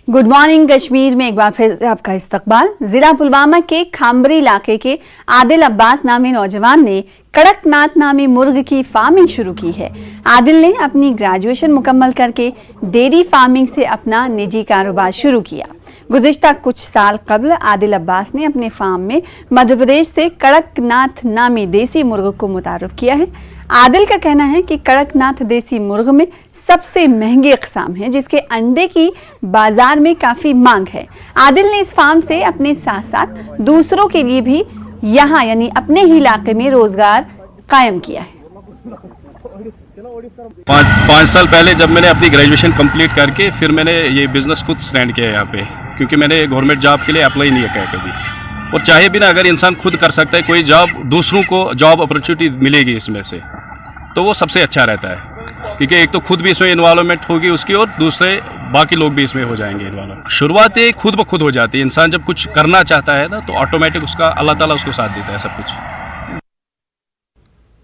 Good morning Kashmir में एक बार फिर से आपका इस्तकबाल। जिला पुलवामा के खाम्बरी इलाके के आदिल अब्बास नामी नौजवान ने कड़कनाथ नामी मुर्ग की फार्मिंग शुरू की है। आदिल ने अपनी ग्रेजुएशन मुकम्मल करके डेयरी फार्मिंग से अपना निजी कारोबार शुरू किया। गुज़िश्ता कुछ साल कबल आदिल अब्बास ने अपने फार्म में मध्य प्रदेश से कड़कनाथ नामी देसी मुर्ग को मुतारुफ किया है। आदिल का कहना है कि कड़कनाथ देसी मुर्ग में सबसे महंगी इक़साम है, जिसके अंडे की बाजार में काफ़ी मांग है। आदिल ने इस फार्म से अपने साथ साथ दूसरों के लिए भी यहाँ यानी अपने ही इलाके में रोजगार कायम किया है। 5 साल पहले जब मैंने अपनी ग्रेजुएशन कंप्लीट करके फिर मैंने ये बिज़नेस खुद स्टैंड किया यहाँ पे, क्योंकि मैंने गवर्नमेंट जॉब के लिए अप्लाई नहीं किया कभी। और चाहे भी ना अगर इंसान खुद कर सकता है कोई जॉब, दूसरों को जॉब अपॉर्चुनिटी मिलेगी इसमें से, तो वो सबसे अच्छा रहता है, क्योंकि एक तो खुद भी इसमें इन्वॉल्वमेंट होगी उसकी और दूसरे बाकी लोग भी इसमें हो जाएंगे इन्वॉल्व। शुरुआत खुद ब खुद हो जाती है। इंसान जब कुछ करना चाहता है ना तो ऑटोमेटिक उसका अल्लाह ताला उसको साथ देता है सब कुछ।